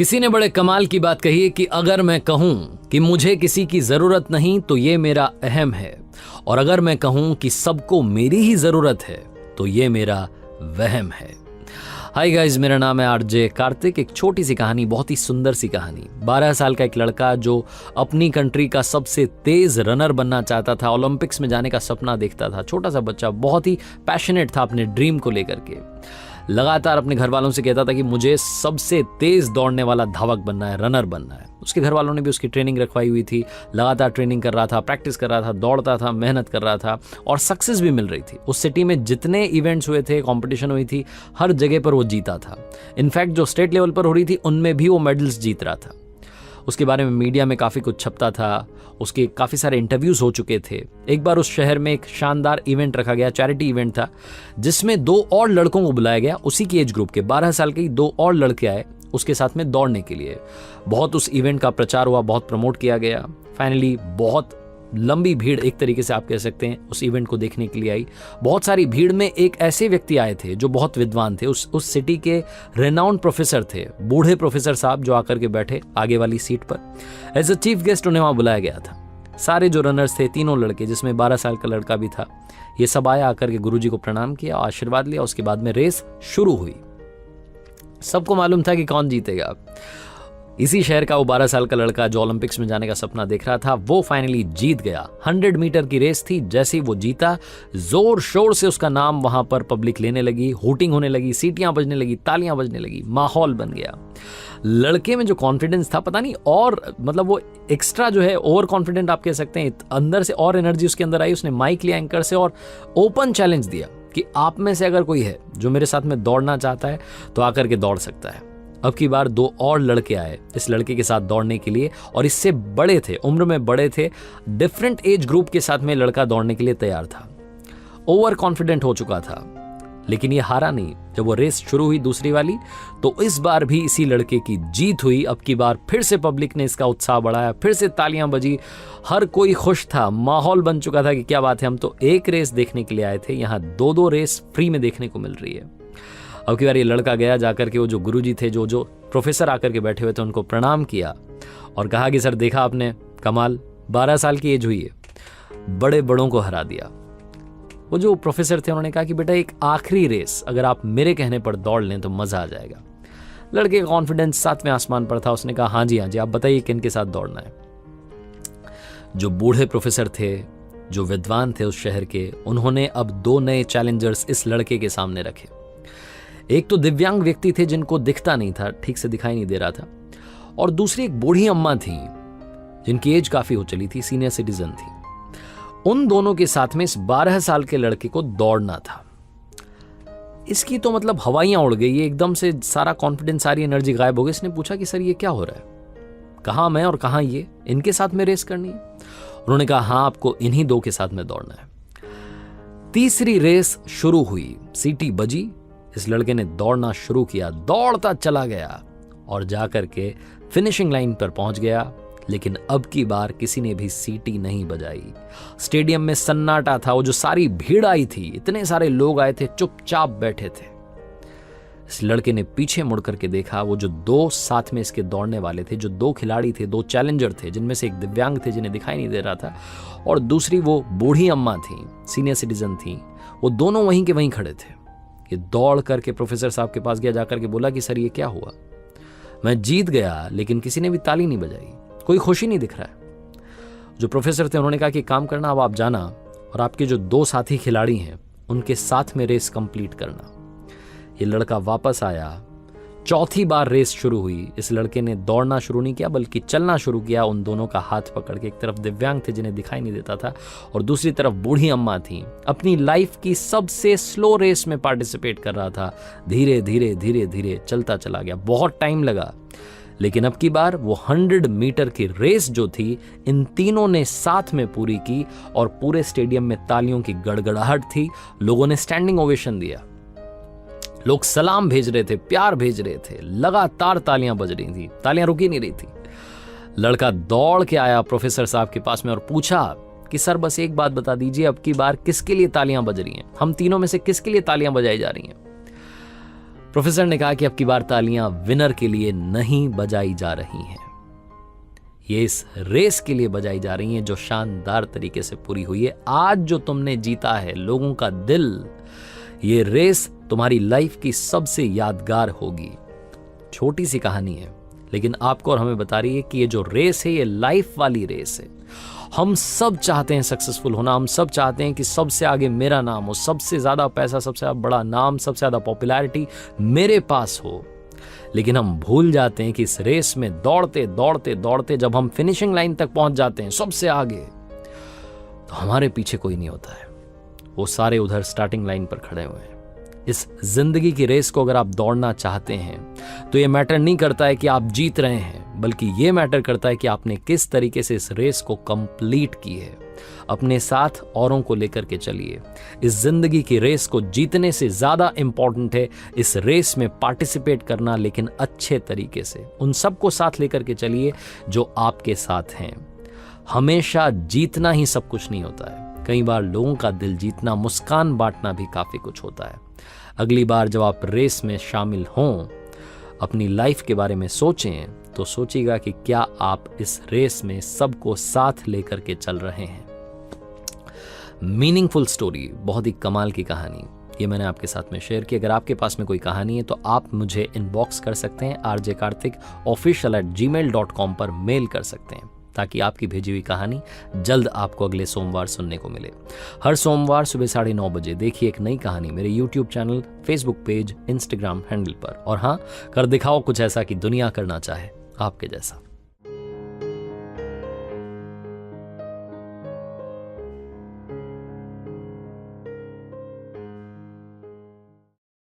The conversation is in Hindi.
किसी ने बड़े कमाल की बात कही है कि अगर मैं कहूं कि मुझे किसी की जरूरत नहीं तो ये मेरा अहम है, और अगर मैं कहूं कि सबको मेरी ही जरूरत है तो ये मेरा वहम है। हाय गाइस, मेरा नाम है आरजे कार्तिक। एक छोटी सी कहानी, बहुत ही सुंदर सी कहानी। 12 साल का एक लड़का जो अपनी कंट्री का सबसे तेज रनर बनना चाहता था, ओलंपिक्स में जाने का सपना देखता था। छोटा सा बच्चा, बहुत ही पैशनेट था अपने ड्रीम को लेकर के। लगातार अपने घर वालों से कहता था कि मुझे सबसे तेज दौड़ने वाला धावक बनना है, रनर बनना है। उसके घर वालों ने भी उसकी ट्रेनिंग रखवाई हुई थी। लगातार ट्रेनिंग कर रहा था, प्रैक्टिस कर रहा था, दौड़ता था, मेहनत कर रहा था और सक्सेस भी मिल रही थी। उस सिटी में जितने इवेंट्स हुए थे, कंपटीशन हुई थी, हर जगह पर वो जीता था। इनफैक्ट जो स्टेट लेवल पर हो रही थी उनमें भी वो मेडल्स जीत रहा था। उसके बारे में मीडिया में काफ़ी कुछ छपता था, उसके काफ़ी सारे इंटरव्यूज़ हो चुके थे। एक बार उस शहर में एक शानदार इवेंट रखा गया, चैरिटी इवेंट था, जिसमें 2 और लड़कों को बुलाया गया। उसी की एज ग्रुप के 12 साल के ही 2 और लड़के आए उसके साथ में दौड़ने के लिए। बहुत उस इवेंट का प्रचार हुआ, बहुत प्रमोट किया गया। फाइनली बहुत लंबी भीड़, एक तरीके से आप कह सकते हैं, उस इवेंट को देखने के लिए आई। बहुत सारी भीड़ में एक ऐसे व्यक्ति आए थे जो बहुत विद्वान थे, उस सिटी के रेनाउंड प्रोफेसर थे, बूढ़े प्रोफेसर साहब, जो आकर के बैठे आगे वाली सीट पर। एज अ चीफ गेस्ट उन्हें वहां बुलाया गया था। सारे जो रनर्स थे, 3 लड़के, जिसमें 12 साल का लड़का भी था, ये सब आया, आकर के गुरुजी को प्रणाम किया, आशीर्वाद लिया। उसके बाद में रेस शुरू हुई। सबको मालूम था कि कौन जीतेगा। इसी शहर का वो 12 साल का लड़का जो ओलंपिक्स में जाने का सपना देख रहा था, वो फाइनली जीत गया। 100 मीटर की रेस थी। जैसे ही वो जीता, जोर शोर से उसका नाम वहां पर पब्लिक लेने लगी, हूटिंग होने लगी, सीटियां बजने लगी, तालियां बजने लगी, माहौल बन गया। लड़के में जो कॉन्फिडेंस था, पता नहीं, और मतलब वो एक्स्ट्रा जो है, ओवर कॉन्फिडेंट आप कह सकते हैं, अंदर से और एनर्जी उसके अंदर आई। उसने माइक लिया एंकर से और ओपन चैलेंज दिया कि आप में से अगर कोई है जो मेरे साथ में दौड़ना चाहता है तो आकर के दौड़ सकता है। अब की बार 2 और लड़के आए इस लड़के के साथ दौड़ने के लिए, और इससे बड़े थे, उम्र में बड़े थे। डिफरेंट एज ग्रुप के साथ में लड़का दौड़ने के लिए तैयार था, ओवर कॉन्फिडेंट हो चुका था। लेकिन ये हारा नहीं। जब वो रेस शुरू हुई दूसरी वाली, तो इस बार भी इसी लड़के की जीत हुई। अब की बार फिर से पब्लिक ने इसका उत्साह बढ़ाया, फिर से तालियां बजी, हर कोई खुश था, माहौल बन चुका था कि क्या बात है, हम तो एक रेस देखने के लिए आए थे, यहाँ 2-2 रेस फ्री में देखने को मिल रही है। अब की बार ये लड़का गया, जाकर के वो जो गुरुजी थे, जो प्रोफेसर आकर के बैठे हुए थे, उनको प्रणाम किया और कहा कि सर, देखा आपने, कमाल, 12 साल की एज हुई है, बड़े बड़ों को हरा दिया। वो जो प्रोफेसर थे उन्होंने कहा कि बेटा, एक आखिरी रेस अगर आप मेरे कहने पर दौड़ लें तो मजा आ जाएगा। लड़के का कॉन्फिडेंस 7वें आसमान पर था। उसने कहा, हाँ जी, आप बताइए किन के साथ दौड़ना है। जो बूढ़े प्रोफेसर थे, जो विद्वान थे उस शहर के, उन्होंने अब 2 नए चैलेंजर्स इस लड़के के सामने रखे। एक तो दिव्यांग व्यक्ति थे जिनको दिखता नहीं था, ठीक से दिखाई नहीं दे रहा था, और दूसरी एक बूढ़ी अम्मा थी जिनकी एज काफी हो चली थी, सीनियर सिटीजन थी। उन दोनों के साथ में इस 12 साल के लड़के को दौड़ना था। इसकी तो मतलब हवाइयां उड़ गई, ये एकदम से सारा कॉन्फिडेंस, सारी एनर्जी गायब हो गई। इसने पूछा कि सर, ये क्या हो रहा है, कहां मैं और कहां ये, इनके साथ में रेस करनी है? उन्होंने कहा, हाँ, आपको इन्हीं 2 के साथ में दौड़ना है। तीसरी रेस शुरू हुई, सीटी बजी, इस लड़के ने दौड़ना शुरू किया, दौड़ता चला गया और जाकर के फिनिशिंग लाइन पर पहुंच गया। लेकिन अब की बार किसी ने भी सीटी नहीं बजाई। स्टेडियम में सन्नाटा था। वो जो सारी भीड़ आई थी, इतने सारे लोग आए थे, चुपचाप बैठे थे। इस लड़के ने पीछे मुड़ करके देखा, वो जो 2 साथ में इसके दौड़ने वाले थे, जो 2 खिलाड़ी थे, 2 चैलेंजर थे, जिनमें से एक दिव्यांग थे जिन्हें दिखाई नहीं दे रहा था, और दूसरी वो बूढ़ी अम्मा थी, सीनियर सिटीजन थी, वो दोनों वहीं के वहीं खड़े थे। ये दौड़ करके प्रोफेसर साहब के पास गया, जाकर के बोला कि सर, ये क्या हुआ, मैं जीत गया लेकिन किसी ने भी ताली नहीं बजाई, कोई खुशी नहीं दिख रहा है। जो प्रोफेसर थे उन्होंने कहा कि काम करना, अब आप जाना और आपके जो 2 साथी खिलाड़ी हैं उनके साथ में रेस कंप्लीट करना। ये लड़का वापस आया। चौथी बार रेस शुरू हुई। इस लड़के ने दौड़ना शुरू नहीं किया बल्कि चलना शुरू किया, उन दोनों का हाथ पकड़ के। एक तरफ दिव्यांग थे जिन्हें दिखाई नहीं देता था, और दूसरी तरफ बूढ़ी अम्मा थी। अपनी लाइफ की सबसे स्लो रेस में पार्टिसिपेट कर रहा था। धीरे धीरे धीरे धीरे चलता चला गया, बहुत टाइम लगा, लेकिन अब की बार वो 100 मीटर की रेस जो थी, इन तीनों ने साथ में पूरी की, और पूरे स्टेडियम में तालियों की गड़गड़ाहट थी। लोगों ने स्टैंडिंग ओवेशन दिया, लोग सलाम भेज रहे थे, प्यार भेज रहे थे, लगातार तालियां बज रही थी, तालियां रुकी नहीं रही थी। लड़का दौड़ के आया प्रोफेसर साहब के पास में और पूछा कि सर, बस एक बात बता दीजिए, अब की बार किसके लिए तालियां बज रही हैं, हम तीनों में से किसके लिए तालियां बजाई जा रही हैं? प्रोफेसर ने कहा कि अब की बार तालियां विनर के लिए नहीं बजाई जा रही हैं, ये इस रेस के लिए बजाई जा रही हैं जो शानदार तरीके से पूरी हुई है। आज जो तुमने जीता है लोगों का दिल, ये रेस तुम्हारी लाइफ की सबसे यादगार होगी। छोटी सी कहानी है लेकिन आपको और हमें बता रही है कि ये जो रेस है ये लाइफ वाली रेस है। हम सब चाहते हैं सक्सेसफुल होना, हम सब चाहते हैं कि सबसे आगे मेरा नाम हो, सबसे ज्यादा पैसा, सबसे ज्यादा बड़ा नाम, सबसे ज्यादा पॉपुलैरिटी मेरे पास हो। लेकिन हम भूल जाते हैं कि इस रेस में दौड़ते दौड़ते दौड़ते जब हम फिनिशिंग लाइन तक पहुंच जाते हैं सबसे आगे, तो हमारे पीछे कोई नहीं होता है, वो सारे उधर स्टार्टिंग लाइन पर खड़े हुए हैं। इस जिंदगी की रेस को अगर आप दौड़ना चाहते हैं तो ये मैटर नहीं करता है कि आप जीत रहे हैं, बल्कि ये मैटर करता है कि आपने किस तरीके से इस रेस को कंप्लीट की है। अपने साथ औरों को लेकर के चलिए। इस जिंदगी की रेस को जीतने से ज्यादा इंपॉर्टेंट है इस रेस में पार्टिसिपेट करना, लेकिन अच्छे तरीके से। उन सबको साथ लेकर के चलिए जो आपके साथ हैं। हमेशा जीतना ही सब कुछ नहीं होता है, कई बार लोगों का दिल जीतना, मुस्कान बांटना भी काफी कुछ होता है। अगली बार जब आप रेस में शामिल हों, अपनी लाइफ के बारे में सोचें तो सोचिएगा कि क्या आप इस रेस में सबको साथ लेकर के चल रहे हैं। मीनिंगफुल स्टोरी, बहुत ही कमाल की कहानी, ये मैंने आपके साथ में शेयर की। अगर आपके पास में कोई कहानी है तो आप मुझे इनबॉक्स कर सकते हैं, rjkarthikofficial@gmail.com पर मेल कर सकते हैं, ताकि आपकी भेजी हुई कहानी जल्द आपको अगले सोमवार सुनने को मिले। हर सोमवार सुबह 9:30 बजे देखिए एक नई कहानी मेरे YouTube channel, Facebook page, Instagram handle पर। और हाँ, कर दिखाओ कुछ ऐसा कि दुनिया करना चाहे आपके जैसा।